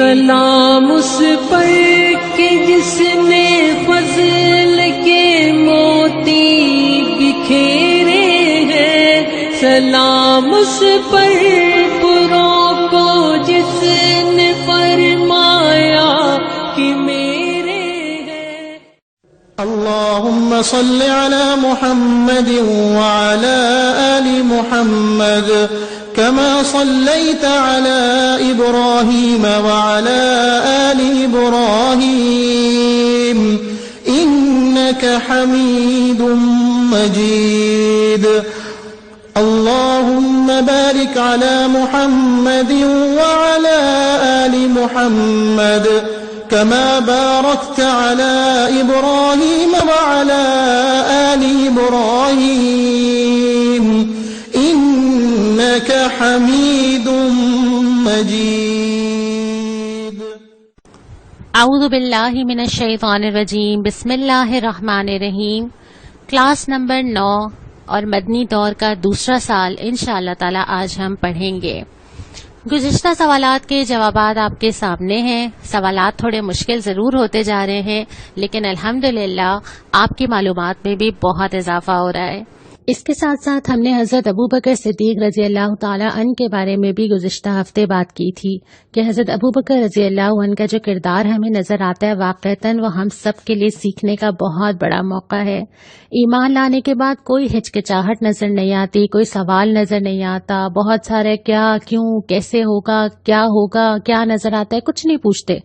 سلام اس پر کہ جس نے فضل کے موتی بکھیرے ہیں، سلام اس پر پروں کو جس نے فرمایا کہ میرے ہیں۔ اللهم صل على محمد وعلى آل محمد كما صليت على إبراهيم وعلى آل إبراهيم إنك حميد مجيد۔ اللهم بارك على محمد وعلى آل محمد كما باركت على إبراهيم وعلى آل إبراهيم إنك حميد مجيد۔ اعوذ باللہ من الشیطان الرجیم، بسم اللہ الرحمن الرحیم۔ کلاس نمبر 9 اور مدنی دور کا دوسرا سال انشاءاللہ تعالی آج ہم پڑھیں گے۔ گزشتہ سوالات کے جوابات آپ کے سامنے ہیں۔ سوالات تھوڑے مشکل ضرور ہوتے جا رہے ہیں، لیکن الحمدللہ آپ کی معلومات میں بھی بہت اضافہ ہو رہا ہے۔ اس کے ساتھ ساتھ ہم نے حضرت ابوبکر صدیق رضی اللہ تعالی عنہ کے بارے میں بھی گزشتہ ہفتے بات کی تھی کہ حضرت ابوبکر رضی اللہ عنہ کا جو کردار ہمیں نظر آتا ہے واقعتاً وہ ہم سب کے لیے سیکھنے کا بہت بڑا موقع ہے۔ ایمان لانے کے بعد کوئی ہچکچاہٹ نظر نہیں آتی، کوئی سوال نظر نہیں آتا، بہت سارے کیا، کیوں، کیسے ہوگا، کیا نظر آتا ہے، کچھ نہیں پوچھتے،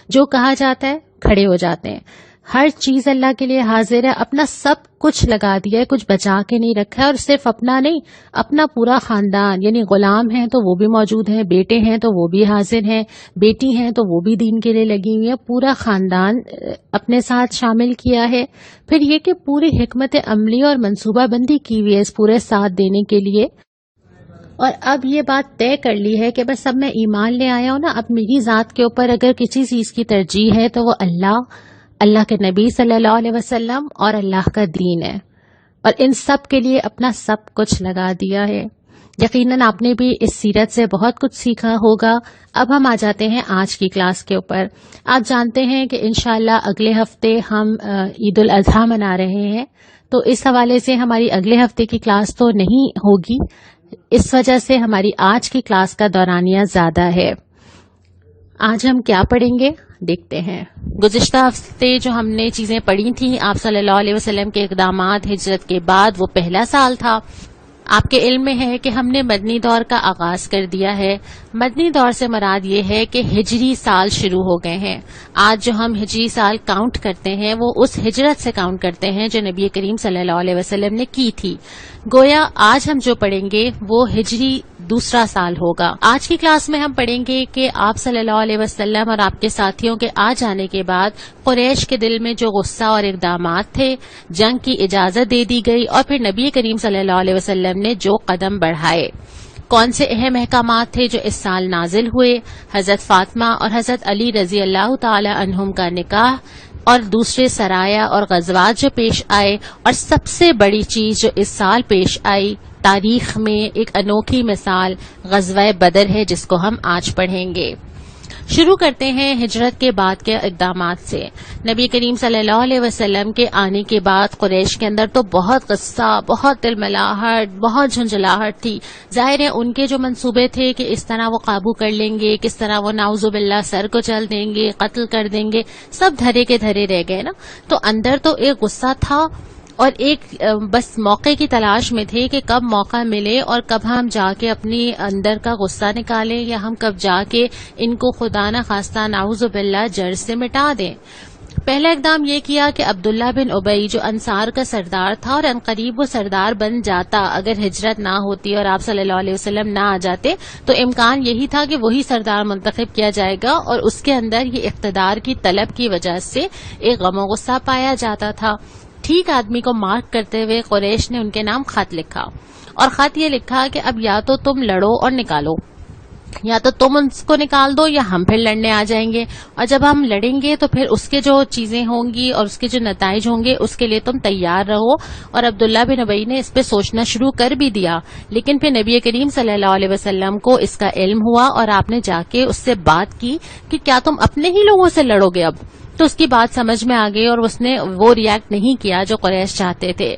جو کہا جاتا ہے کھڑے ہو جاتے ہیں۔ ہر چیز اللہ کے لیے حاضر ہے، اپنا سب کچھ لگا دیا ہے، کچھ بچا کے نہیں رکھا ہے، اور صرف اپنا نہیں، اپنا پورا خاندان، یعنی غلام ہیں تو وہ بھی موجود ہیں، بیٹے ہیں تو وہ بھی حاضر ہیں، بیٹی ہیں تو وہ بھی دین کے لیے لگی ہوئی ہیں، پورا خاندان اپنے ساتھ شامل کیا ہے۔ پھر یہ کہ پوری حکمت عملی اور منصوبہ بندی کی ہوئی ہے اس پورے ساتھ دینے کے لیے۔ اور اب یہ بات طے کر لی ہے کہ بس اب میں ایمان لے آیا ہوں نا، اب میری ذات کے اوپر اگر کسی چیز کی ترجیح ہے تو وہ اللہ کے نبی صلی اللہ علیہ وسلم اور اللہ کا دین ہے، اور ان سب کے لیے اپنا سب کچھ لگا دیا ہے۔ یقیناً آپ نے بھی اس سیرت سے بہت کچھ سیکھا ہوگا۔ اب ہم آ جاتے ہیں آج کی کلاس کے اوپر۔ آپ جانتے ہیں کہ انشاءاللہ اگلے ہفتے ہم عید الاضحیٰ منا رہے ہیں، تو اس حوالے سے ہماری اگلے ہفتے کی کلاس تو نہیں ہوگی، اس وجہ سے ہماری آج کی کلاس کا دورانیہ زیادہ ہے۔ آج ہم کیا پڑھیں گے دیکھتے ہیں۔ گزشتہ ہفتے جو ہم نے چیزیں پڑھی تھیں، آپ صلی اللہ علیہ وسلم کے اقدامات ہجرت کے بعد، وہ پہلا سال تھا۔ آپ کے علم میں ہے کہ ہم نے مدنی دور کا آغاز کر دیا ہے۔ مدنی دور سے مراد یہ ہے کہ ہجری سال شروع ہو گئے ہیں۔ آج جو ہم ہجری سال کاؤنٹ کرتے ہیں وہ اس ہجرت سے کاؤنٹ کرتے ہیں جو نبی کریم صلی اللہ علیہ وسلم نے کی تھی۔ گویا آج ہم جو پڑھیں گے وہ ہجری دوسرا سال ہوگا۔ آج کی کلاس میں ہم پڑھیں گے کہ آپ صلی اللہ علیہ وسلم اور آپ کے ساتھیوں کے آ جانے کے بعد قریش کے دل میں جو غصہ اور اقدامات تھے، جنگ کی اجازت دے دی گئی، اور پھر نبی کریم صلی اللہ علیہ وسلم نے جو قدم بڑھائے، کون سے اہم احکامات تھے جو اس سال نازل ہوئے، حضرت فاطمہ اور حضرت علی رضی اللہ تعالی عنہم کا نکاح، اور دوسرے سرایا اور غزوات جو پیش آئے، اور سب سے بڑی چیز جو اس سال پیش آئی تاریخ میں ایک انوکھی مثال غزوہ بدر ہے جس کو ہم آج پڑھیں گے۔ شروع کرتے ہیں ہجرت کے بعد کے اقدامات سے۔ نبی کریم صلی اللہ علیہ وسلم کے آنے کے بعد قریش کے اندر تو بہت غصہ، بہت تلملاہٹ، بہت جھنجھلاہٹ تھی۔ ظاہر ہے ان کے جو منصوبے تھے کہ اس طرح وہ قابو کر لیں گے، کس طرح وہ نعوذ باللہ سر کو چل دیں گے، قتل کر دیں گے، سب دھرے کے دھرے رہ گئے نا۔ تو اندر تو ایک غصہ تھا، اور ایک بس موقع کی تلاش میں تھے کہ کب موقع ملے اور کب ہم جا کے اپنی اندر کا غصہ نکالیں، یا ہم کب جا کے ان کو خدا نہ خواستہ نعوذ باللہ جڑ سے مٹا دیں۔ پہلا اقدام یہ کیا کہ عبداللہ بن ابی جو انصار کا سردار تھا، اور عنقریب وہ سردار بن جاتا اگر ہجرت نہ ہوتی اور آپ صلی اللہ علیہ وسلم نہ آ جاتے، تو امکان یہی تھا کہ وہی سردار منتخب کیا جائے گا، اور اس کے اندر یہ اقتدار کی طلب کی وجہ سے ایک غم و غصہ پایا جاتا تھا۔ ٹھیک آدمی کو مارک کرتے ہوئے قریش نے ان کے نام خط لکھا، اور خط یہ لکھا کہ اب یا تو تم لڑو اور نکالو، یا تو تم اس کو نکال دو یا ہم پھر لڑنے آ جائیں گے، اور جب ہم لڑیں گے تو پھر اس کے جو چیزیں ہوں گی اور اس کے جو نتائج ہوں گے اس کے لیے تم تیار رہو. اور عبداللہ بن ابی نے اس پہ سوچنا شروع کر بھی دیا، لیکن پھر نبی کریم صلی اللہ علیہ وسلم کو اس کا علم ہوا اور آپ نے جا کے اس سے بات کی کہ کیا تم اپنے ہی لوگوں سے لڑو گے اب؟ تو اس کی بات سمجھ میں آ گئی اور اس نے وہ ریاکٹ نہیں کیا جو قریش چاہتے تھے.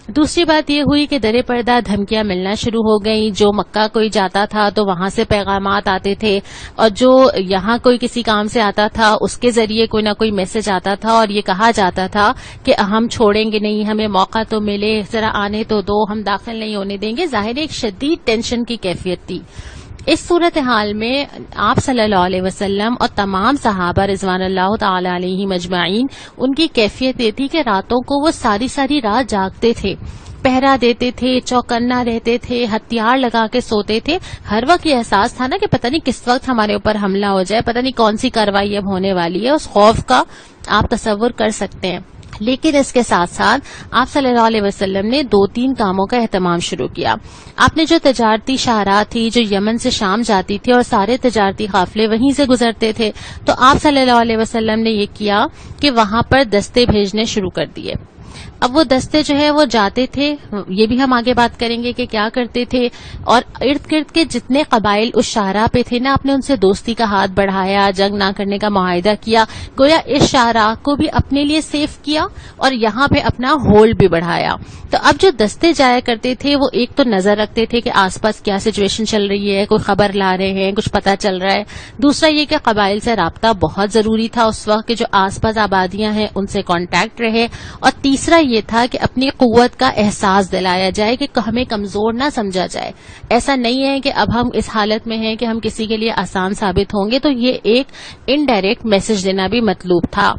دوسری بات یہ ہوئی کہ درِ پردہ دھمکیاں ملنا شروع ہو گئیں. جو مکہ کوئی جاتا تھا تو وہاں سے پیغامات آتے تھے، اور جو یہاں کوئی کسی کام سے آتا تھا اس کے ذریعے کوئی نہ کوئی میسج آتا تھا اور یہ کہا جاتا تھا کہ ہم چھوڑیں گے نہیں، ہمیں موقع تو ملے، ذرا آنے تو دو، ہم داخل نہیں ہونے دیں گے. ظاہر ایک شدید ٹینشن کی کیفیت تھی. اس صورتحال میں آپ صلی اللہ علیہ وسلم اور تمام صحابہ رضوان اللہ تعالی علیہم اجمعین، ان کی کیفیت یہ تھی کہ راتوں کو وہ ساری ساری رات جاگتے تھے، پہرا دیتے تھے، چوکنا رہتے تھے، ہتھیار لگا کے سوتے تھے. ہر وقت یہ احساس تھا نا کہ پتہ نہیں کس وقت ہمارے اوپر حملہ ہو جائے، پتہ نہیں کون سی کارروائی اب ہونے والی ہے. اس خوف کا آپ تصور کر سکتے ہیں. لیکن اس کے ساتھ ساتھ آپ صلی اللہ علیہ وسلم نے 2-3 کاموں کا اہتمام شروع کیا. آپ نے جو تجارتی شاہراہ تھی جو یمن سے شام جاتی تھی اور سارے تجارتی قافلے وہیں سے گزرتے تھے، تو آپ صلی اللہ علیہ وسلم نے یہ کیا کہ وہاں پر دستے بھیجنے شروع کر دیے. اب وہ دستے جو ہے وہ جاتے تھے، یہ بھی ہم آگے بات کریں گے کہ کیا کرتے تھے، اور ارد گرد کے جتنے قبائل اس شاہراہ پہ تھے نا، آپ نے ان سے دوستی کا ہاتھ بڑھایا، جنگ نہ کرنے کا معاہدہ کیا، گویا اس شاہراہ کو بھی اپنے لیے سیف کیا اور یہاں پہ اپنا ہولڈ بھی بڑھایا. تو اب جو دستے جایا کرتے تھے وہ ایک تو نظر رکھتے تھے کہ آس پاس کیا سچویشن چل رہی ہے، کوئی خبر لا رہے ہیں، کچھ پتہ چل رہا ہے. دوسرا یہ کہ قبائل سے رابطہ بہت ضروری تھا اس وقت، کہ جو آس پاس آبادیاں ہیں ان سے کانٹیکٹ رہے. اور تیسرا یہ تھا کہ اپنی قوت کا احساس دلایا جائے کہ ہمیں کمزور نہ سمجھا جائے. ایسا نہیں ہے کہ اب ہم اس حالت میں ہیں کہ ہم کسی کے لیے آسان ثابت ہوں گے. تو یہ ایک انڈائریکٹ میسج دینا بھی مطلوب تھا.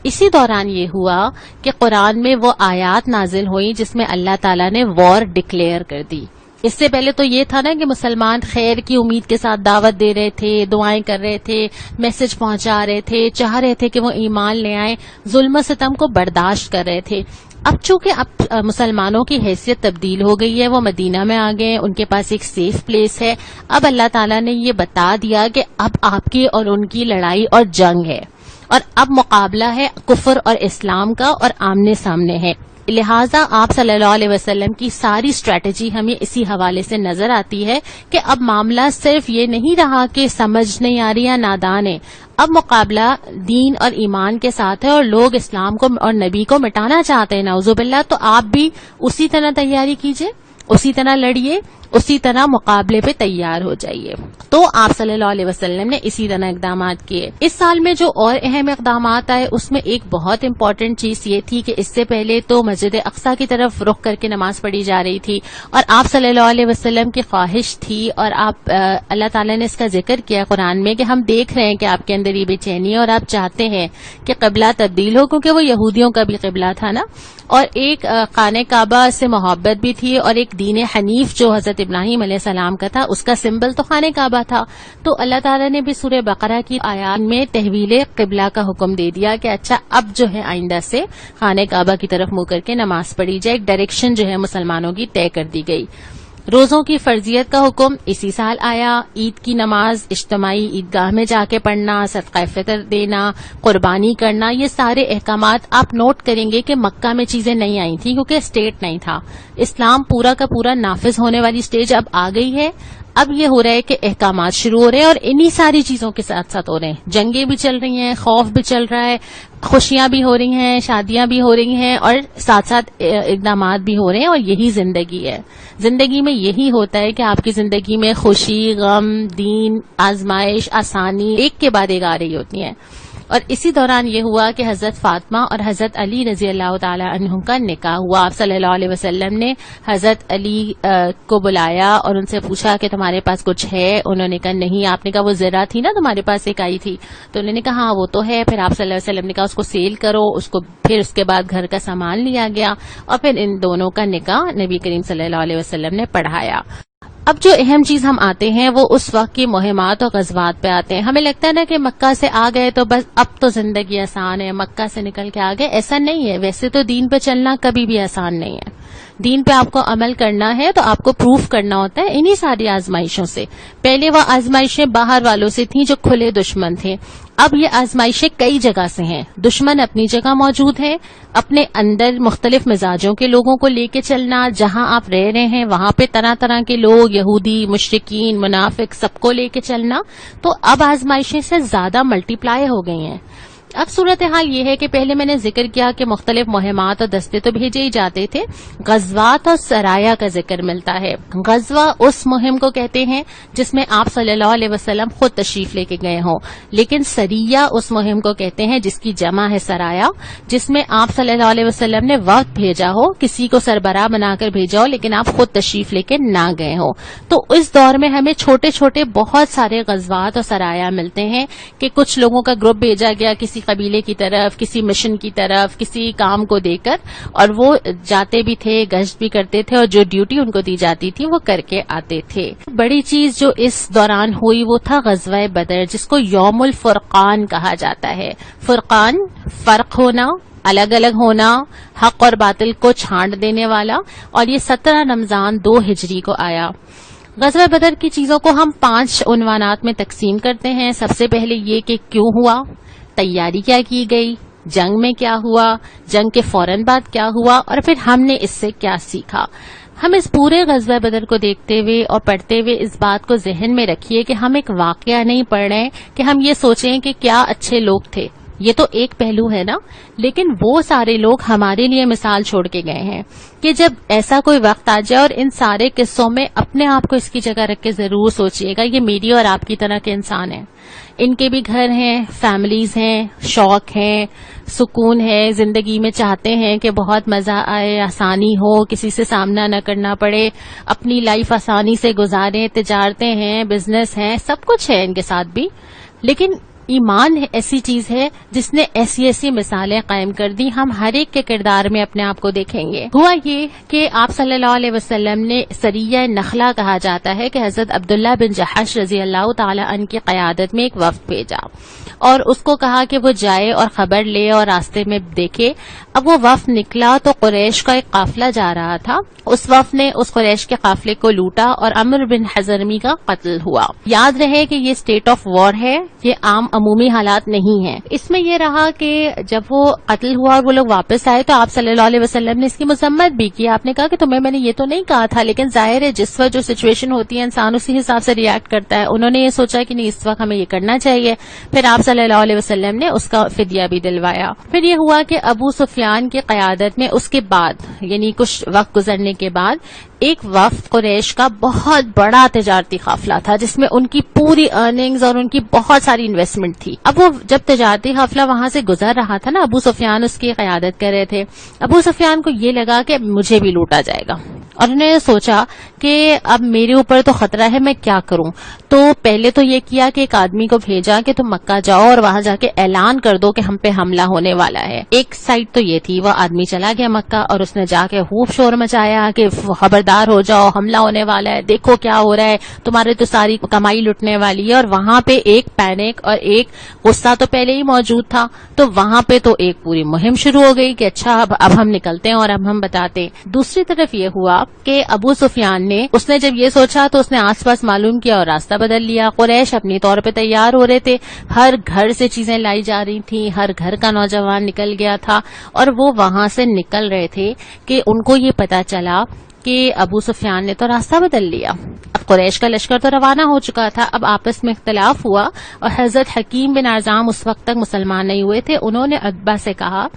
اسی دوران یہ ہوا کہ قرآن میں وہ آیات نازل ہوئی جس میں اللہ تعالیٰ نے وار ڈکلیئر کر دی. اس سے پہلے تو یہ تھا نا کہ مسلمان خیر کی امید کے ساتھ دعوت دے رہے تھے، دعائیں کر رہے تھے، میسج پہنچا رہے تھے، چاہ رہے تھے کہ وہ ایمان لے آئیں، ظلم و ستم کو برداشت کر رہے تھے. اب چونکہ اب مسلمانوں کی حیثیت تبدیل ہو گئی ہے، وہ مدینہ میں آ گئے، ان کے پاس ایک سیف پلیس ہے. اب اللہ تعالیٰ نے یہ بتا دیا کہ اب آپ کی اور ان کی لڑائی اور جنگ ہے، اور اب مقابلہ ہے کفر اور اسلام کا، اور آمنے سامنے ہے. لہٰذا آپ صلی اللہ علیہ وسلم کی ساری اسٹریٹجی ہمیں اسی حوالے سے نظر آتی ہے کہ اب معاملہ صرف یہ نہیں رہا کہ سمجھ نہیں آ رہی یا نادان ہے. اب مقابلہ دین اور ایمان کے ساتھ ہے، اور لوگ اسلام کو اور نبی کو مٹانا چاہتے ہیں، نعوذ باللہ. تو آپ بھی اسی طرح تیاری کیجئے، اسی طرح لڑیے، اسی طرح مقابلے پہ تیار ہو جائیے. تو آپ صلی اللہ علیہ وسلم نے اسی طرح اقدامات کیے. اس سال میں جو اور اہم اقدامات آئے اس میں ایک بہت امپورٹنٹ چیز یہ تھی کہ اس سے پہلے تو مسجد اقصیٰ کی طرف رخ کر کے نماز پڑھی جا رہی تھی، اور آپ صلی اللہ علیہ وسلم کی خواہش تھی، اور آپ اللہ تعالیٰ نے اس کا ذکر کیا قرآن میں کہ ہم دیکھ رہے ہیں کہ آپ کے اندر یہ بے چینی ہے اور آپ چاہتے ہیں کہ قبلہ تبدیل ہو، کیونکہ وہ یہودیوں کا بھی قبلہ تھا نا. اور ایک خانہ کعبہ سے محبت بھی تھی، اور ایک دین حنیف جو حضرت ابراہیم علیہ السلام کا تھا اس کا سمبل تو خانہ کعبہ تھا. تو اللہ تعالیٰ نے بھی سورہ بقرہ کی آیات میں تحویل قبلہ کا حکم دے دیا کہ اچھا اب جو ہے آئندہ سے خانہ کعبہ کی طرف منہ کر کے نماز پڑھی جائے. ایک ڈائریکشن جو ہے مسلمانوں کی طے کر دی گئی. روزوں کی فرضیت کا حکم اسی سال آیا. عید کی نماز اجتماعی عیدگاہ میں جا کے پڑھنا، صدقہ فطر دینا، قربانی کرنا، یہ سارے احکامات آپ نوٹ کریں گے کہ مکہ میں چیزیں نہیں آئی تھیں کیونکہ اسٹیٹ نہیں تھا. اسلام پورا کا پورا نافذ ہونے والی سٹیج اب آ گئی ہے. اب یہ ہو رہا ہے کہ احکامات شروع ہو رہے ہیں، اور انہی ساری چیزوں کے ساتھ ساتھ ہو رہے ہیں. جنگیں بھی چل رہی ہیں، خوف بھی چل رہا ہے، خوشیاں بھی ہو رہی ہیں، شادیاں بھی ہو رہی ہیں، اور ساتھ ساتھ اقدامات بھی ہو رہے ہیں. اور یہی زندگی ہے. زندگی میں یہی ہوتا ہے کہ آپ کی زندگی میں خوشی، غم، دین، آزمائش، آسانی ایک کے بعد ایک آ رہی ہوتی ہیں. اور اسی دوران یہ ہوا کہ حضرت فاطمہ اور حضرت علی رضی اللہ تعالی عنہم کا نکاح ہوا. آپ صلی اللہ علیہ وسلم نے حضرت علی کو بلایا اور ان سے پوچھا کہ تمہارے پاس کچھ ہے؟ انہوں نے کہا نہیں. آپ نے کہا وہ زرہ تھی نا تمہارے پاس ایک آئی تھی؟ تو انہوں نے کہا ہاں وہ تو ہے. پھر آپ صلی اللہ علیہ وسلم نے کہا اس کو سیل کرو، اس کو. پھر اس کے بعد گھر کا سامان لیا گیا، اور پھر ان دونوں کا نکاح نبی کریم صلی اللہ علیہ وسلم نے پڑھایا. اب جو اہم چیز ہم آتے ہیں وہ اس وقت کی مہمات اور غزوات پہ آتے ہیں. ہمیں لگتا ہے نا کہ مکہ سے آ گئے تو بس اب تو زندگی آسان ہے، مکہ سے نکل کے آ گئے. ایسا نہیں ہے. ویسے تو دین پہ چلنا کبھی بھی آسان نہیں ہے. دین پہ آپ کو عمل کرنا ہے تو آپ کو پروف کرنا ہوتا ہے انہی ساری آزمائشوں سے. پہلے وہ آزمائشیں باہر والوں سے تھیں جو کھلے دشمن تھے. اب یہ آزمائشیں کئی جگہ سے ہیں. دشمن اپنی جگہ موجود ہے, اپنے اندر مختلف مزاجوں کے لوگوں کو لے کے چلنا. جہاں آپ رہ رہے ہیں وہاں پہ طرح طرح کے لوگ, یہودی, مشرکین, منافق, سب کو لے کے چلنا. تو اب آزمائشیں سے زیادہ ملٹی پلائی ہو گئی ہیں. اب صورتحال یہ ہے کہ پہلے میں نے ذکر کیا کہ مختلف مہمات اور دستے تو بھیجے ہی جاتے تھے. غزوات اور سرایا کا ذکر ملتا ہے. غزوہ اس مہم کو کہتے ہیں جس میں آپ صلی اللہ علیہ وسلم خود تشریف لے کے گئے ہوں, لیکن سریہ اس مہم کو کہتے ہیں جس کی جمع ہے سرایا, جس میں آپ صلی اللہ علیہ وسلم نے وقت بھیجا ہو, کسی کو سربراہ بنا کر بھیجا ہو, لیکن آپ خود تشریف لے کے نہ گئے ہوں. تو اس دور میں ہمیں چھوٹے چھوٹے بہت سارے غزوات اور سرایا ملتے ہیں کہ کچھ لوگوں کا گروپ بھیجا گیا کسی قبیلے کی طرف, کسی مشن کی طرف, کسی کام کو دے کر, اور وہ جاتے بھی تھے, گشت بھی کرتے تھے, اور جو ڈیوٹی ان کو دی جاتی تھی وہ کر کے آتے تھے. بڑی چیز جو اس دوران ہوئی وہ تھا غزوہ بدر, جس کو یوم الفرقان کہا جاتا ہے. فرقان, فرق ہونا, الگ الگ ہونا, حق اور باطل کو چھانٹ دینے والا. اور یہ 17 رمضان 2 ہجری کو آیا. غزوہ بدر کی چیزوں کو ہم 5 عنوانات میں تقسیم کرتے ہیں. سب سے پہلے یہ کہ کیوں ہوا, تیاری کیا کی گئی, جنگ میں کیا ہوا, جنگ کے فوراً بعد کیا ہوا, اور پھر ہم نے اس سے کیا سیکھا. ہم اس پورے غزوہ بدر کو دیکھتے ہوئے اور پڑھتے ہوئے اس بات کو ذہن میں رکھیے کہ ہم ایک واقعہ نہیں پڑھ رہے کہ ہم یہ سوچیں کہ کیا اچھے لوگ تھے. یہ تو ایک پہلو ہے نا, لیکن وہ سارے لوگ ہمارے لیے مثال چھوڑ کے گئے ہیں کہ جب ایسا کوئی وقت آ جائے, اور ان سارے قصوں میں اپنے آپ کو اس کی جگہ رکھ کے ضرور سوچئے گا یہ میری اور آپ کی طرح کے انسان ہیں. ان کے بھی گھر ہیں, فیملیز ہیں, شوق ہیں, سکون ہے زندگی میں, چاہتے ہیں کہ بہت مزہ آئے, آسانی ہو, کسی سے سامنا نہ کرنا پڑے, اپنی لائف آسانی سے گزاریں, تجارتیں ہیں, بزنس ہیں, سب کچھ ہے ان کے ساتھ بھی. لیکن ایمان ایسی چیز ہے جس نے ایسی ایسی مثالیں قائم کر دی. ہم ہر ایک کے کردار میں اپنے آپ کو دیکھیں گے. ہوا یہ کہ آپ صلی اللہ علیہ وسلم نے سریہ نخلا کہا جاتا ہے کہ حضرت عبداللہ بن جحش رضی اللہ تعالی عنہ کی قیادت میں ایک وفد بھیجا, اور اس کو کہا کہ وہ جائے اور خبر لے اور راستے میں دیکھے. اب وہ وفد نکلا تو قریش کا ایک قافلہ جا رہا تھا. اس وفد نے اس قریش کے قافلے کو لوٹا اور عمرو بن حضرمی کا قتل ہوا. یاد رہے کہ یہ اسٹیٹ آف وار ہے, یہ عام عمومی حالات نہیں ہیں. اس میں یہ رہا کہ جب وہ قتل ہوا اور وہ لوگ واپس آئے تو آپ صلی اللہ علیہ وسلم نے اس کی مذمت بھی کی. آپ نے کہا کہ تمہیں میں نے یہ تو نہیں کہا تھا, لیکن ظاہر ہے جس وقت جو سچویشن ہوتی ہے انسان اسی حساب سے ریئیکٹ کرتا ہے. انہوں نے یہ سوچا کہ نہیں اس وقت ہمیں یہ کرنا چاہیے. پھر آپ صلی اللہ علیہ وسلم نے اس کا فدیہ بھی دلوایا. پھر یہ ہوا کہ ابو سفیان کی قیادت میں اس کے بعد یعنی کچھ وقت گزرنے کے بعد ایک وفد قریش کا بہت بڑا تجارتی قافلہ تھا جس میں ان کی پوری ارننگز اور ان کی بہت ساری انویسٹمنٹ تھی. اب وہ جب تجارتی قافلہ وہاں سے گزر رہا تھا نا, ابو سفیان اس کی قیادت کر رہے تھے. ابو سفیان کو یہ لگا کہ مجھے بھی لوٹا جائے گا, اور انہوں نے سوچا کہ اب میرے اوپر تو خطرہ ہے, میں کیا کروں. تو پہلے تو یہ کیا کہ ایک آدمی کو بھیجا کہ تم مکہ جاؤ اور وہاں جا کے اعلان کر دو کہ ہم پہ حملہ ہونے والا ہے. ایک سائڈ تو یہ تھی, وہ آدمی چلا گیا مکہ اور اس نے جا کے خوب شور مچایا کہ خبردار ہو جاؤ, حملہ ہونے والا ہے, دیکھو کیا ہو رہا ہے, تمہارے تو ساری کمائی لٹنے والی ہے. اور وہاں پہ ایک پینک اور ایک غصہ تو پہلے ہی موجود تھا, تو وہاں پہ تو ایک پوری مہم شروع ہو گئی کہ اچھا اب ہم نکلتے ہیں اور اب ہم بتاتے ہیں. دوسری طرف یہ ہوا کہ ابو سفیان نے اس نے جب یہ سوچا تو اس نے آس پاس معلوم کیا اور راستہ بدل لیا. قریش اپنی طور پہ تیار ہو رہے تھے, ہر گھر سے چیزیں لائی جا رہی تھیں, ہر گھر کا نوجوان نکل گیا تھا, اور وہ وہاں سے نکل رہے تھے کہ ان کو یہ پتا چلا کہ ابو سفیان نے تو راستہ بدل لیا. اب قریش کا لشکر تو روانہ ہو چکا تھا. اب آپس میں اختلاف ہوا اور حضرت حکیم بن ارزام اس وقت تک مسلمان نہیں ہوئے تھے. انہوں نے عتبہ سے کہا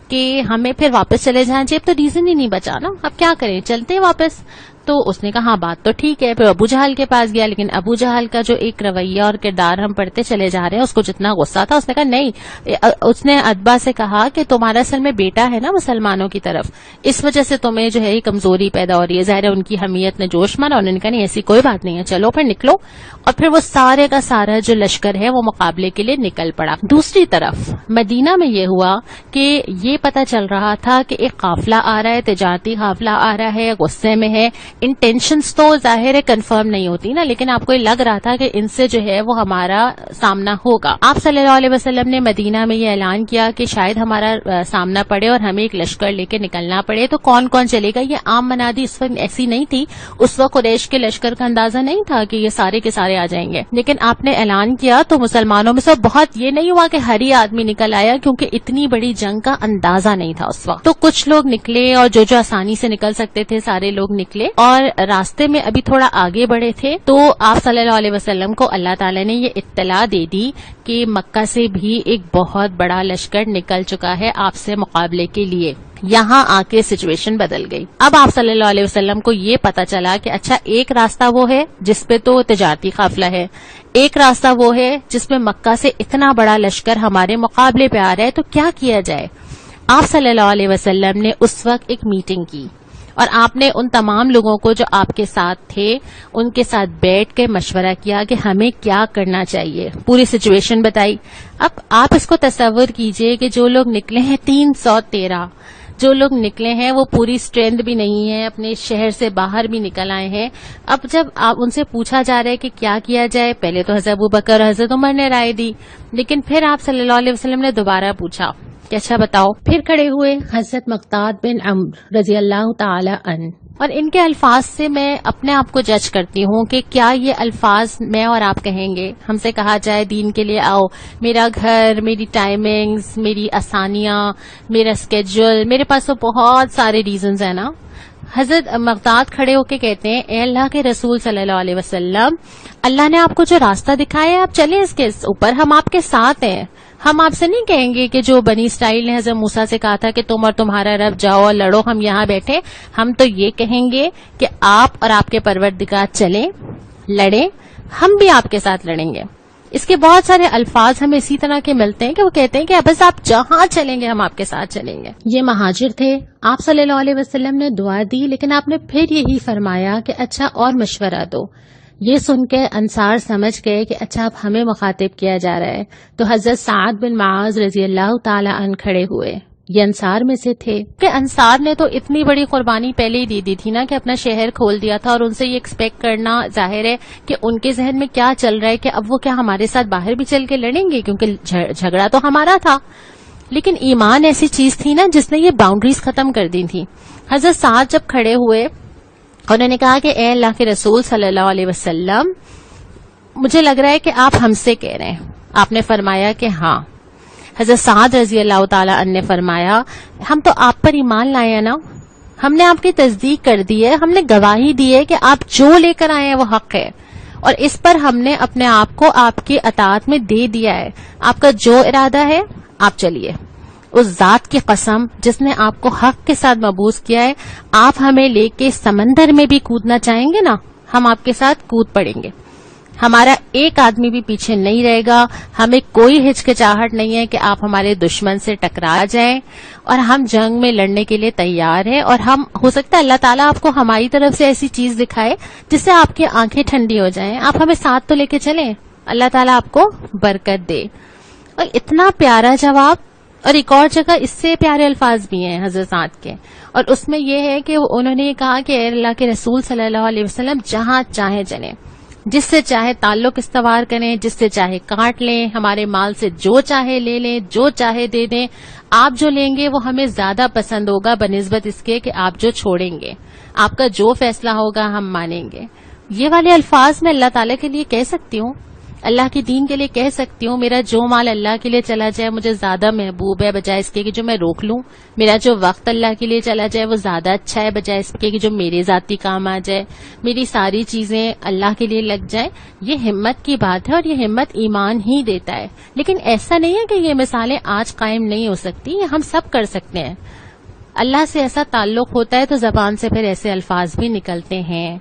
کہ ہمیں پھر واپس چلے جائیں, جب تو ریزن ہی نہیں بچا نا, اب کیا کریں, چلتے واپس. تو اس نے کہا ہاں بات تو ٹھیک ہے. پھر ابو جہل کے پاس گیا, لیکن ابو جہل کا جو ایک رویہ اور کردار ہم پڑھتے چلے جا رہے ہیں, اس کو جتنا غصہ تھا اس نے کہا نہیں. اس نے عتبہ سے کہا کہ تمہارا اصل میں بیٹا ہے نا مسلمانوں کی طرف, اس وجہ سے تمہیں جو ہے یہ کمزوری پیدا ہو رہی ہے. ظاہر ہے ان کی حمیت نے جوش مارا, انہوں نے کہا نہیں ایسی کوئی بات نہیں ہے, چلو پھر نکلو. اور پھر وہ سارے کا سارا جو لشکر ہے وہ مقابلے کے لیے نکل پڑا. دوسری طرف مدینہ میں یہ ہوا کہ یہ پتہ چل رہا تھا کہ ایک قافلہ آ رہا ہے, تجارتی قافلہ آ رہا ہے, غصے میں ہے انٹینشنز تو ظاہر ہے کنفرم نہیں ہوتی نا، لیکن آپ کو یہ لگ رہا تھا کہ ان سے جو ہے وہ ہمارا سامنا ہوگا. آپ صلی اللہ علیہ وسلم نے مدینہ میں یہ اعلان کیا کہ شاید ہمارا سامنا پڑے اور ہمیں ایک لشکر لے کے نکلنا پڑے، تو کون کون چلے گا. یہ عام منادی اس وقت ایسی نہیں تھی، اس وقت قریش کے لشکر کا اندازہ نہیں تھا کہ یہ سارے کے سارے آ جائیں گے. لیکن آپ نے اعلان کیا تو مسلمانوں میں سے بہت یہ نہیں ہوا کہ ہر ہی آدمی نکل آیا، کیونکہ اتنی بڑی جنگ کا اندازہ نہیں تھا اس وقت. تو کچھ لوگ نکلے اور جو آسانی سے نکل سکتے تھے سارے لوگ نکلے، اور راستے میں ابھی تھوڑا آگے بڑھے تھے تو آپ صلی اللہ علیہ وسلم کو اللہ تعالی نے یہ اطلاع دے دی کہ مکہ سے بھی ایک بہت بڑا لشکر نکل چکا ہے آپ سے مقابلے کے لیے. یہاں آ کے سچویشن بدل گئی. اب آپ صلی اللہ علیہ وسلم کو یہ پتا چلا کہ اچھا ایک راستہ وہ ہے جس پہ تو تجارتی قافلہ ہے، ایک راستہ وہ ہے جس میں مکہ سے اتنا بڑا لشکر ہمارے مقابلے پہ آ رہا ہے، تو کیا کیا جائے. آپ صلی اللہ علیہ وسلم نے اس وقت ایک میٹنگ کی اور آپ نے ان تمام لوگوں کو جو آپ کے ساتھ تھے ان کے ساتھ بیٹھ کے مشورہ کیا کہ ہمیں کیا کرنا چاہیے. پوری سچویشن بتائی. اب آپ اس کو تصور کیجئے کہ جو لوگ نکلے ہیں 313، جو لوگ نکلے ہیں وہ پوری اسٹرینتھ بھی نہیں ہے، اپنے شہر سے باہر بھی نکل آئے ہیں. اب جب آپ ان سے پوچھا جا رہا ہے کہ کیا کیا جائے، پہلے تو حضرت ابوبکر اور حضرت عمر نے رائے دی، لیکن پھر آپ صلی اللہ علیہ وسلم نے دوبارہ پوچھا کہ اچھا بتاؤ. پھر کھڑے ہوئے حضرت مقداد بن عمرو رضی اللہ تعالی عنہ، اور ان کے الفاظ سے میں اپنے آپ کو جج کرتی ہوں کہ کیا یہ الفاظ میں اور آپ کہیں گے. ہم سے کہا جائے دین کے لیے آؤ، میرا گھر، میری ٹائمنگز، میری آسانیاں، میرا اسکیڈول، میرے پاس تو بہت سارے ریزنز ہیں نا. حضرت مقداد کھڑے ہو کے کہتے ہیں اے اللہ کے رسول صلی اللہ علیہ وسلم، اللہ نے آپ کو جو راستہ دکھایا ہے آپ چلیں اس کے اوپر، ہم آپ کے ساتھ ہیں. ہم آپ سے نہیں کہیں گے کہ جو بنی اسرائیل نے حضرت موسیٰ سے کہا تھا کہ تم اور تمہارا رب جاؤ اور لڑو، ہم یہاں بیٹھے. ہم تو یہ کہیں گے کہ آپ اور آپ کے پروردگار چلیں، لڑیں، ہم بھی آپ کے ساتھ لڑیں گے. اس کے بہت سارے الفاظ ہمیں اسی طرح کے ملتے ہیں کہ وہ کہتے ہیں کہ بس آپ جہاں چلیں گے ہم آپ کے ساتھ چلیں گے. یہ مہاجر تھے. آپ صلی اللہ علیہ وسلم نے دعا دی، لیکن آپ نے پھر یہی فرمایا کہ اچھا اور مشورہ دو. یہ سن کے انصار سمجھ گئے کہ اچھا اب ہمیں مخاطب کیا جا رہا ہے. تو حضرت سعد بن معاذ رضی اللہ تعالی عنہ کھڑے ہوئے. یہ انصار میں سے تھے کہ انصار نے تو اتنی بڑی قربانی پہلے ہی دے دی تھی نا کہ اپنا شہر کھول دیا تھا، اور ان سے یہ ایکسپیکٹ کرنا ظاہر ہے کہ ان کے ذہن میں کیا چل رہا ہے کہ اب وہ کیا ہمارے ساتھ باہر بھی چل کے لڑیں گے، کیونکہ جھگڑا تو ہمارا تھا. لیکن ایمان ایسی چیز تھی نا جس نے یہ باؤنڈریز ختم کر دی تھی. حضرت سعد جب کھڑے ہوئے انہوں نے کہا کہ اے اللہ کے رسول صلی اللہ علیہ وسلم، مجھے لگ رہا ہے کہ آپ ہم سے کہہ رہے ہیں. آپ نے فرمایا کہ ہاں. حضرت سعد رضی اللہ تعالی عنہ نے فرمایا ہم تو آپ پر ایمان لائے ہیں نا، ہم نے آپ کی تصدیق کر دی ہے، ہم نے گواہی دی ہے کہ آپ جو لے کر آئے ہیں وہ حق ہے، اور اس پر ہم نے اپنے آپ کو آپ کی اطاعت میں دے دیا ہے. آپ کا جو ارادہ ہے آپ چلیے. اس ذات کی قسم جس نے آپ کو حق کے ساتھ مبعوث کیا ہے، آپ ہمیں لے کے سمندر میں بھی کودنا چاہیں گے نا، ہم آپ کے ساتھ کود پڑیں گے. ہمارا ایک آدمی بھی پیچھے نہیں رہے گا. ہمیں کوئی ہچکچاہٹ نہیں ہے کہ آپ ہمارے دشمن سے ٹکرا جائیں، اور ہم جنگ میں لڑنے کے لیے تیار ہیں. اور ہم ہو سکتا ہے اللہ تعالیٰ آپ کو ہماری طرف سے ایسی چیز دکھائے جس سے آپ کی آنکھیں ٹھنڈی ہو جائیں. آپ ہمیں ساتھ تو لے کے چلیں، اللہ تعالیٰ آپ کو برکت دے. اور اتنا پیارا جواب. اور ایک اور جگہ اس سے پیارے الفاظ بھی ہیں حضرت سعد کے، اور اس میں یہ ہے کہ انہوں نے کہا کہ اے اللہ کے رسول صلی اللہ علیہ وسلم، جہاں چاہیں چلیں، جس سے چاہے تعلق استوار کریں، جس سے چاہے کاٹ لیں، ہمارے مال سے جو چاہے لے لیں، جو چاہے دے دیں. آپ جو لیں گے وہ ہمیں زیادہ پسند ہوگا بنسبت اس کے کہ آپ جو چھوڑیں گے. آپ کا جو فیصلہ ہوگا ہم مانیں گے. یہ والے الفاظ میں اللہ تعالیٰ کے لیے کہہ سکتی ہوں، اللہ کی دین کے لیے کہہ سکتی ہوں. میرا جو مال اللہ کے لیے چلا جائے مجھے زیادہ محبوب ہے بجائے اس کے کہ جو میں روک لوں. میرا جو وقت اللہ کے لیے چلا جائے وہ زیادہ اچھا ہے بجائے اس کے کہ جو میرے ذاتی کام آ جائے. میری ساری چیزیں اللہ کے لیے لگ جائیں. یہ ہمت کی بات ہے، اور یہ ہمت ایمان ہی دیتا ہے. لیکن ایسا نہیں ہے کہ یہ مثالیں آج قائم نہیں ہو سکتی، یہ ہم سب کر سکتے ہیں. اللہ سے ایسا تعلق ہوتا ہے تو زبان سے پھر ایسے الفاظ بھی نکلتے ہیں.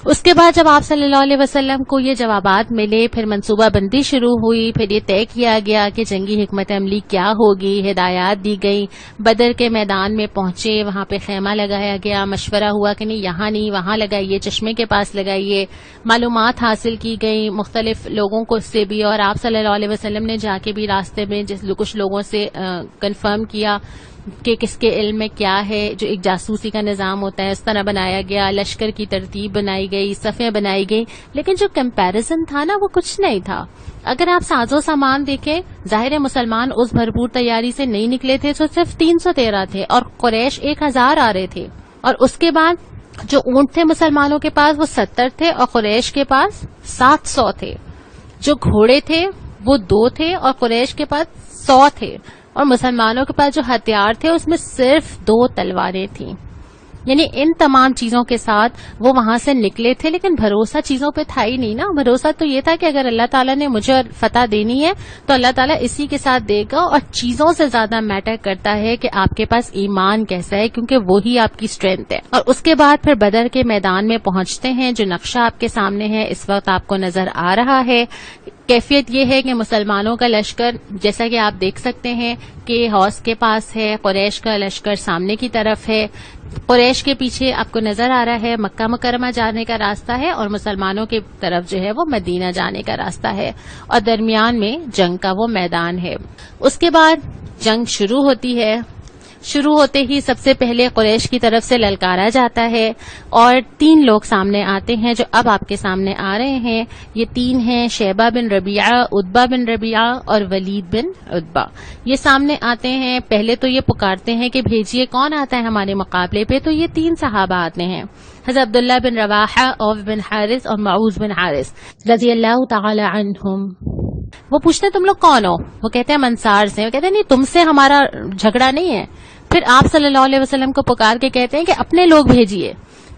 اس کے بعد جب آپ صلی اللہ علیہ وسلم کو یہ جوابات ملے، پھر منصوبہ بندی شروع ہوئی، پھر یہ طے کیا گیا کہ جنگی حکمت عملی کیا ہوگی، ہدایات دی گئی، بدر کے میدان میں پہنچے، وہاں پہ خیمہ لگایا گیا، مشورہ ہوا کہ نہیں یہاں نہیں وہاں لگائیے، چشمے کے پاس لگائیے، معلومات حاصل کی گئی مختلف لوگوں کو سے بھی، اور آپ صلی اللہ علیہ وسلم نے جا کے بھی راستے میں کچھ لوگوں سے کنفرم کیا کہ کس کے علم میں کیا ہے، جو ایک جاسوسی کا نظام ہوتا ہے اس طرح بنایا گیا، لشکر کی ترتیب بنائی گئی، صفیں بنائی گئی، لیکن جو کمپیریزن تھا نا وہ کچھ نہیں تھا. اگر آپ ساز و سامان دیکھیں، ظاہر مسلمان اس بھرپور تیاری سے نہیں نکلے تھے، تو صرف 313 تھے اور قریش 1000 آ رہے تھے، اور اس کے بعد جو اونٹ تھے مسلمانوں کے پاس وہ 70 تھے اور قریش کے پاس 700 تھے، جو گھوڑے تھے وہ 2 تھے اور قریش کے پاس 100 تھے، اور مسلمانوں کے پاس جو ہتھیار تھے اس میں صرف 2 تلواریں تھیں. یعنی ان تمام چیزوں کے ساتھ وہ وہاں سے نکلے تھے، لیکن بھروسہ چیزوں پہ تھا ہی نہیں نا. بھروسہ تو یہ تھا کہ اگر اللہ تعالیٰ نے مجھے فتح دینی ہے تو اللہ تعالیٰ اسی کے ساتھ دے گا، اور چیزوں سے زیادہ میٹر کرتا ہے کہ آپ کے پاس ایمان کیسا ہے، کیونکہ وہی آپ کی اسٹرینتھ ہے. اور اس کے بعد پھر بدر کے میدان میں پہنچتے ہیں، جو نقشہ آپ کے سامنے ہے اس وقت آپ کو نظر آ رہا ہے. کیفیت یہ ہے کہ مسلمانوں کا لشکر جیسا کہ آپ دیکھ سکتے ہیں کہ حوض کے پاس ہے، قریش کا لشکر سامنے کی طرف ہے، قریش کے پیچھے آپ کو نظر آ رہا ہے مکہ مکرمہ جانے کا راستہ ہے، اور مسلمانوں کی طرف جو ہے وہ مدینہ جانے کا راستہ ہے، اور درمیان میں جنگ کا وہ میدان ہے. اس کے بعد جنگ شروع ہوتی ہے. شروع ہوتے ہی سب سے پہلے قریش کی طرف سے للکارا جاتا ہے، اور 3 لوگ سامنے آتے ہیں جو اب آپ کے سامنے آ رہے ہیں. یہ 3 ہیں شیبہ بن ربیعہ، عتبہ بن ربیعہ اور ولید بن عتبہ. یہ سامنے آتے ہیں. پہلے تو یہ پکارتے ہیں کہ بھیجیے کون آتا ہے ہمارے مقابلے پہ، تو یہ 3 صحابہ آتے ہیں، حضرت عبداللہ بن رواحہ، عوف بن حارث اور معوذ بن حارث رضی اللہ تعالی عنہم. وہ پوچھتے ہیں تم لوگ کون ہو؟ وہ کہتے ہیں ہم انصار سے. وہ کہتے ہیں نہیں تم سے ہمارا جھگڑا نہیں ہے. پھر آپ صلی اللہ علیہ وسلم کو پکار کے کہتے ہیں کہ اپنے لوگ بھیجیے.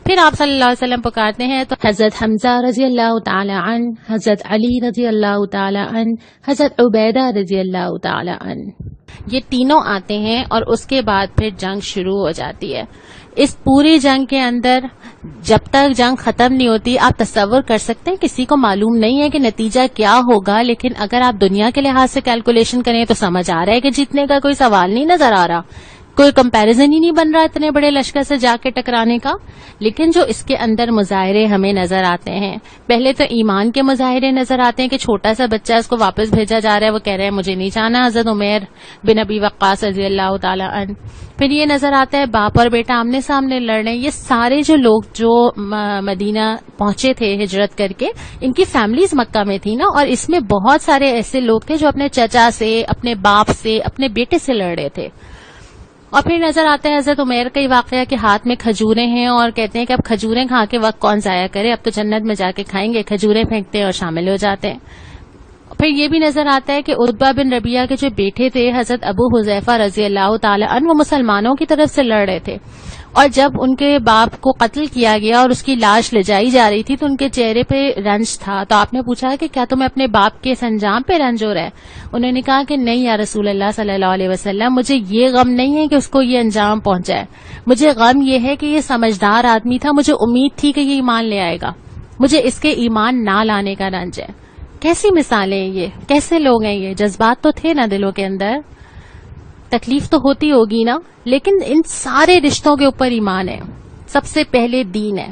پھر آپ صلی اللہ علیہ وسلم پکارتے ہیں تو حضرت حمزہ رضی اللہ تعالی عنہ، حضرت علی رضی اللہ تعالی عنہ، حضرت عبیدہ رضی اللہ تعالی عنہ، یہ تینوں آتے ہیں، اور اس کے بعد پھر جنگ شروع ہو جاتی ہے. اس پوری جنگ کے اندر جب تک جنگ ختم نہیں ہوتی، آپ تصور کر سکتے ہیں کسی کو معلوم نہیں ہے کہ نتیجہ کیا ہوگا، لیکن اگر آپ دنیا کے لحاظ سے کیلکولیشن کریں تو سمجھ آ رہا ہے کہ جیتنے کا کوئی سوال نہیں نظر آ رہا، کوئی کمپیریزن ہی نہیں بن رہا اتنے بڑے لشکر سے جا کے ٹکرانے کا. لیکن جو اس کے اندر مظاہرے ہمیں نظر آتے ہیں، پہلے تو ایمان کے مظاہرے نظر آتے ہیں کہ چھوٹا سا بچہ اس کو واپس بھیجا جا رہا ہے، وہ کہہ رہے ہیں مجھے نہیں جانا، حضرت عمیر بن ابی وقاص رضی اللہ تعالی عنہ. پھر یہ نظر آتا ہے باپ اور بیٹا آمنے سامنے لڑ رہے ہیں. یہ سارے جو لوگ جو مدینہ پہنچے تھے ہجرت کر کے، ان کی فیملیز مکہ میں تھی نا، اور اس میں بہت سارے ایسے لوگ تھے جو اپنے چچا سے، اپنے باپ سے، اپنے بیٹے سے لڑ رہے تھے. اور پھر نظر آتا ہے حضرت عمیر کا یہ واقعہ کہ ہاتھ میں کھجوریں ہیں، اور کہتے ہیں کہ اب کھجوریں کھا کے وقت کون ضائع کرے، اب تو جنت میں جا کے کھائیں گے. کھجوریں پھینکتے ہیں اور شامل ہو جاتے ہیں. پھر یہ بھی نظر آتا ہے کہ عتبہ بن ربیعہ کے جو بیٹے تھے حضرت ابو حذیفہ رضی اللہ تعالی عنہ، وہ مسلمانوں کی طرف سے لڑ رہے تھے، اور جب ان کے باپ کو قتل کیا گیا اور اس کی لاش لے جائی جا رہی تھی تو ان کے چہرے پہ رنج تھا. تو آپ نے پوچھا کہ کیا تمہیں اپنے باپ کے اس انجام پہ رنج ہو رہا ہے؟ انہوں نے کہا کہ نہیں یا رسول اللہ صلی اللہ علیہ وسلم، مجھے یہ غم نہیں ہے کہ اس کو یہ انجام پہنچا ہے، مجھے غم یہ ہے کہ یہ سمجھدار آدمی تھا، مجھے امید تھی کہ یہ ایمان لے آئے گا، مجھے اس کے ایمان نہ لانے کا رنج ہے. کیسی مثالیں ہیں یہ، کیسے لوگ ہیں یہ؟ جذبات تو تھے نا دلوں کے اندر، تکلیف تو ہوتی ہوگی نا، لیکن ان سارے رشتوں کے اوپر ایمان ہے، سب سے پہلے دین ہے.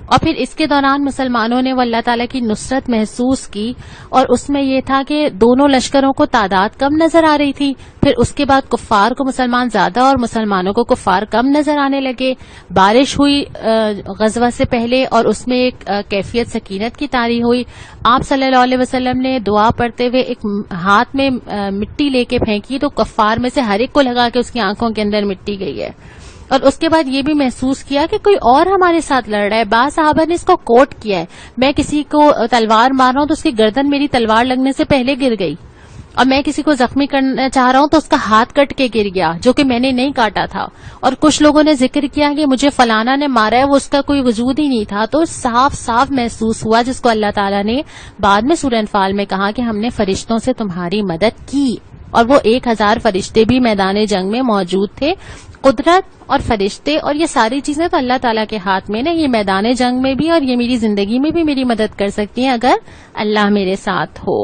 اور پھر اس کے دوران مسلمانوں نے وہ اللہ تعالیٰ کی نصرت محسوس کی، اور اس میں یہ تھا کہ دونوں لشکروں کو تعداد کم نظر آ رہی تھی، پھر اس کے بعد کفار کو مسلمان زیادہ اور مسلمانوں کو کفار کم نظر آنے لگے. بارش ہوئی غزوہ سے پہلے، اور اس میں ایک کیفیت سکینت کی طاری ہوئی. آپ صلی اللہ علیہ وسلم نے دعا پڑھتے ہوئے ایک ہاتھ میں مٹی لے کے پھینکی تو کفار میں سے ہر ایک کو لگا کہ اس کی آنکھوں کے اندر مٹی گئی ہے. اور اس کے بعد یہ بھی محسوس کیا کہ کوئی اور ہمارے ساتھ لڑ رہا ہے. بعض صحابہ نے اس کو کوٹ کیا ہے، میں کسی کو تلوار مار رہا ہوں تو اس کی گردن میری تلوار لگنے سے پہلے گر گئی، اور میں کسی کو زخمی کرنا چاہ رہا ہوں تو اس کا ہاتھ کٹ کے گر گیا جو کہ میں نے نہیں کاٹا تھا. اور کچھ لوگوں نے ذکر کیا کہ مجھے فلانا نے مارا ہے، وہ اس کا کوئی وجود ہی نہیں تھا. تو صاف صاف محسوس ہوا، جس کو اللہ تعالیٰ نے بعد میں سورہ انفال میں کہا کہ ہم نے فرشتوں سے تمہاری مدد کی، اور وہ 1000 فرشتے بھی میدان جنگ میں موجود تھے. قدرت اور فرشتے اور یہ ساری چیزیں تو اللہ تعالیٰ کے ہاتھ میں نا. یہ میدان جنگ میں بھی اور یہ میری زندگی میں بھی میری مدد کر سکتی ہیں اگر اللہ میرے ساتھ ہو.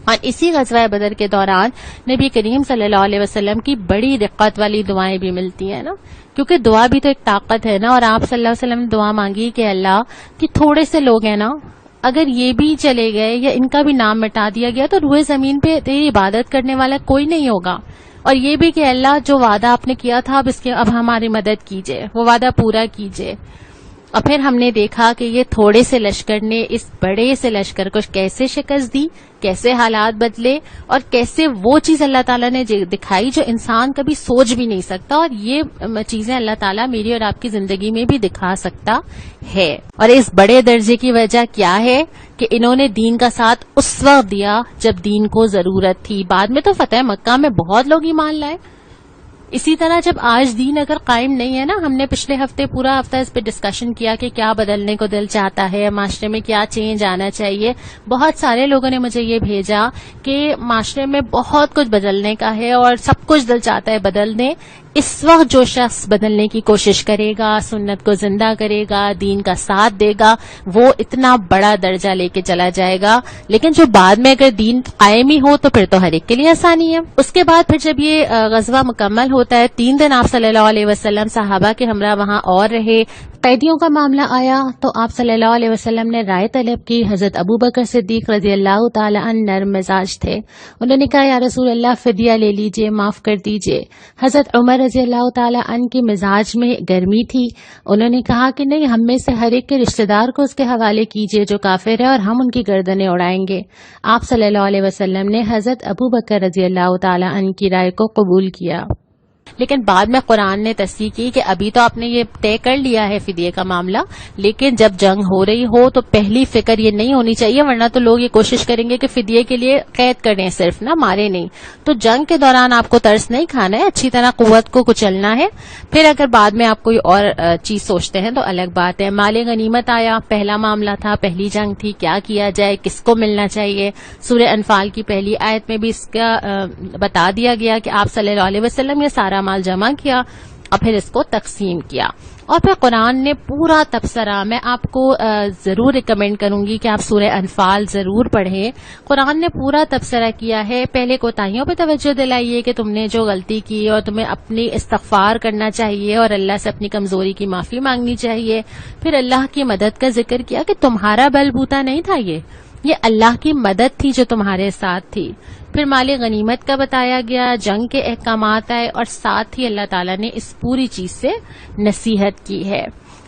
اور اسی غزوہ بدر کے دوران نبی کریم صلی اللہ علیہ وسلم کی بڑی رقت والی دعائیں بھی ملتی ہیں نا, کیونکہ دعا بھی تو ایک طاقت ہے نا. اور آپ صلی اللہ علیہ وسلم نے دعا مانگی کہ اللہ کہ تھوڑے سے لوگ ہیں نا, اگر یہ بھی چلے گئے یا ان کا بھی نام مٹا دیا گیا تو روئے زمین پہ تیری عبادت کرنے والا کوئی نہیں ہوگا. اور یہ بھی کہ اللہ جو وعدہ آپ نے کیا تھا اب ہماری مدد کیجئے, وہ وعدہ پورا کیجئے. اور پھر ہم نے دیکھا کہ یہ تھوڑے سے لشکر نے اس بڑے سے لشکر کو کیسے شکست دی, کیسے حالات بدلے, اور کیسے وہ چیز اللہ تعالیٰ نے دکھائی جو انسان کبھی سوچ بھی نہیں سکتا. اور یہ چیزیں اللہ تعالیٰ میری اور آپ کی زندگی میں بھی دکھا سکتا ہے. اور اس بڑے درجے کی وجہ کیا ہے کہ انہوں نے دین کا ساتھ اس وقت دیا جب دین کو ضرورت تھی. بعد میں تو فتح مکہ میں بہت لوگ ایمان لائے. اسی طرح جب آج دین اگر قائم نہیں ہے نا, ہم نے پچھلے ہفتے پورا ہفتہ اس پہ ڈسکشن کیا کہ کیا بدلنے کو دل چاہتا ہے, معاشرے میں کیا چینج آنا چاہیے. بہت سارے لوگوں نے مجھے یہ بھیجا کہ معاشرے میں بہت کچھ بدلنے کا ہے اور سب کچھ دل چاہتا ہے بدلنے. اس وقت جو شخص بدلنے کی کوشش کرے گا, سنت کو زندہ کرے گا, دین کا ساتھ دے گا, وہ اتنا بڑا درجہ لے کے چلا جائے گا. لیکن جو بعد میں اگر دین قائم ہی ہو تو پھر تو ہر ایک کے لیے آسانی ہے. اس کے بعد پھر جب یہ غزوہ مکمل ہوتا ہے, 3 دن آپ صلی اللہ علیہ وسلم صحابہ کے ہمراہ وہاں اور رہے. قیدیوں کا معاملہ آیا تو آپ صلی اللہ علیہ وسلم نے رائے طلب کی. حضرت ابو بکر صدیق رضی اللہ تعالی عنہ نرم مزاج تھے. انہوں نے کہا یا رسول اللہ فدیہ لے لیجئے, معاف کر دیجئے. حضرت عمر رضی اللہ تعالی عنہ کے مزاج میں گرمی تھی. انہوں نے کہا کہ نہیں, ہم میں سے ہر ایک کے رشتہ دار کو اس کے حوالے کیجئے جو کافر ہے اور ہم ان کی گردنیں اڑائیں گے. آپ صلی اللہ علیہ وسلم نے حضرت ابو بکر رضی اللہ تعالی عنہ کی رائے کو قبول کیا. لیکن بعد میں قرآن نے تصریح کی کہ ابھی تو آپ نے یہ طے کر لیا ہے فدیے کا معاملہ, لیکن جب جنگ ہو رہی ہو تو پہلی فکر یہ نہیں ہونی چاہیے, ورنہ تو لوگ یہ کوشش کریں گے کہ فدیے کے لیے قید کریں صرف نہ, مارے نہیں. تو جنگ کے دوران آپ کو ترس نہیں کھانا ہے, اچھی طرح قوت کو کچلنا ہے. پھر اگر بعد میں آپ کوئی اور چیز سوچتے ہیں تو الگ بات ہے. مال غنیمت آیا, پہلا معاملہ تھا, پہلی جنگ تھی, کیا کیا جائے, کس کو ملنا چاہیے. سورہ انفال کی پہلی آیت میں بھی اس کا بتا دیا گیا کہ آپ صلی اللہ علیہ وسلم یہ سارا مال جمع کیا اور پھر اس کو تقسیم کیا. اور پھر قرآن نے پورا تبصرہ, میں آپ کو ضرور ریکمینڈ کروں گی کہ آپ سورہ انفال ضرور پڑھیں. قرآن نے پورا تبصرہ کیا ہے. پہلے کوتاہیوں پہ توجہ دلائیے کہ تم نے جو غلطی کی اور تمہیں اپنی استغفار کرنا چاہیے اور اللہ سے اپنی کمزوری کی معافی مانگنی چاہیے. پھر اللہ کی مدد کا ذکر کیا کہ تمہارا بل بوتا نہیں تھا, یہ اللہ کی مدد تھی جو تمہارے ساتھ تھی. پھر مال غنیمت کا بتایا گیا, جنگ کے احکامات آئے, اور ساتھ ہی اللہ تعالیٰ نے اس پوری چیز سے نصیحت کی ہے.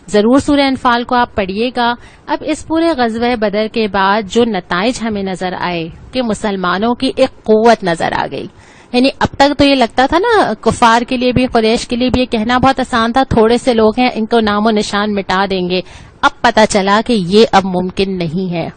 ضرور سورہ انفال کو آپ پڑھیے گا. اب اس پورے غزوہ بدر کے بعد جو نتائج ہمیں نظر آئے کہ مسلمانوں کی ایک قوت نظر آ گئی. یعنی اب تک تو یہ لگتا تھا نا کفار کے لیے بھی, قریش کے لیے بھی, یہ کہنا بہت آسان تھا تھوڑے سے لوگ ہیں ان کو نام و نشان مٹا دیں گے. اب پتہ چلا کہ یہ اب ممکن نہیں ہے,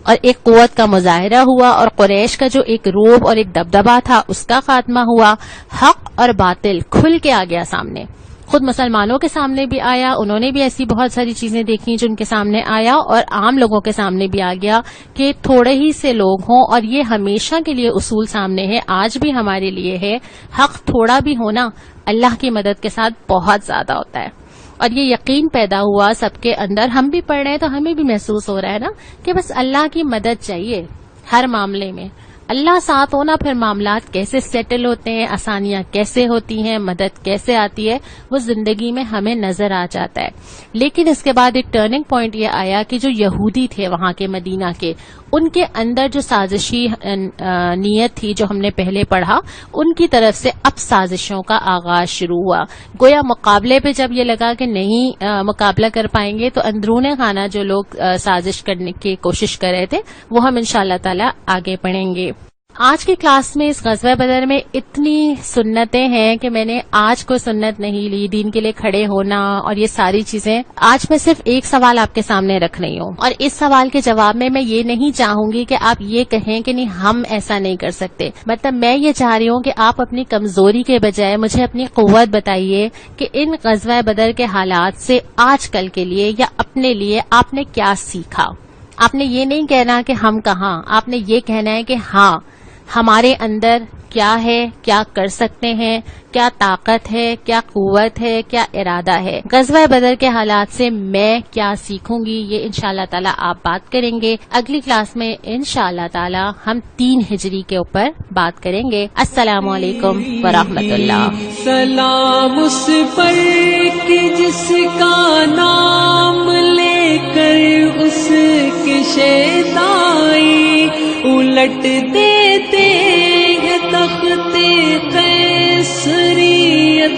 اور ایک قوت کا مظاہرہ ہوا, اور قریش کا جو ایک روب اور ایک دبدبہ تھا اس کا خاتمہ ہوا. حق اور باطل کھل کے آ گیا سامنے, خود مسلمانوں کے سامنے بھی آیا. انہوں نے بھی ایسی بہت ساری چیزیں دیکھی جو ان کے سامنے آیا, اور عام لوگوں کے سامنے بھی آ گیا کہ تھوڑے ہی سے لوگ ہوں, اور یہ ہمیشہ کے لیے اصول سامنے ہے, آج بھی ہمارے لیے ہے. حق تھوڑا بھی ہونا اللہ کی مدد کے ساتھ بہت زیادہ ہوتا ہے. اور یہ یقین پیدا ہوا سب کے اندر, ہم بھی پڑھ رہے ہیں تو ہمیں بھی محسوس ہو رہا ہے نا کہ بس اللہ کی مدد چاہیے ہر معاملے میں. اللہ ساتھ ہونا, پھر معاملات کیسے سیٹل ہوتے ہیں, آسانیاں کیسے ہوتی ہیں, مدد کیسے آتی ہے, وہ زندگی میں ہمیں نظر آ جاتا ہے. لیکن اس کے بعد ایک ٹرننگ پوائنٹ یہ آیا کہ جو یہودی تھے وہاں کے مدینہ کے, ان کے اندر جو سازشی نیت تھی جو ہم نے پہلے پڑھا, ان کی طرف سے اب سازشوں کا آغاز شروع ہوا. گویا مقابلے پہ جب یہ لگا کہ نہیں مقابلہ کر پائیں گے, تو اندرون خانہ جو لوگ سازش کرنے کی کوشش کر رہے تھے وہ ہم انشاءاللہ تعالی آگے پڑھیں گے. آج کی کلاس میں اس غزوہ بدر میں اتنی سنتیں ہیں کہ میں نے آج کوئی سنت نہیں لی. دین کے لیے کھڑے ہونا اور یہ ساری چیزیں, آج میں صرف ایک سوال آپ کے سامنے رکھ رہی ہوں, اور اس سوال کے جواب میں یہ نہیں چاہوں گی کہ آپ یہ کہیں کہ نہیں ہم ایسا نہیں کر سکتے. مطلب میں یہ چاہ رہی ہوں کہ آپ اپنی کمزوری کے بجائے مجھے اپنی قوت بتائیے کہ ان غزوہ بدر کے حالات سے آج کل کے لیے یا اپنے لیے آپ نے کیا سیکھا. آپ نے یہ نہیں کہنا کہ ہم کہاں, آپ نے یہ کہنا ہے کہ ہاں ہمارے اندر کیا ہے، کیا کر سکتے ہیں، کیا طاقت ہے، کیا قوت ہے، کیا ارادہ ہے. غزوہ بدر کے حالات سے میں کیا سیکھوں گی، یہ انشاءاللہ تعالی آپ بات کریں گے. اگلی کلاس میں انشاءاللہ تعالی ہم 3 ہجری کے اوپر بات کریں گے. السلام علیکم ورحمۃ اللہ. سلام اس پر کہ جس کا نام لے کر اس کے شیدائی الٹ دیتے ہیں تخت قیصریت.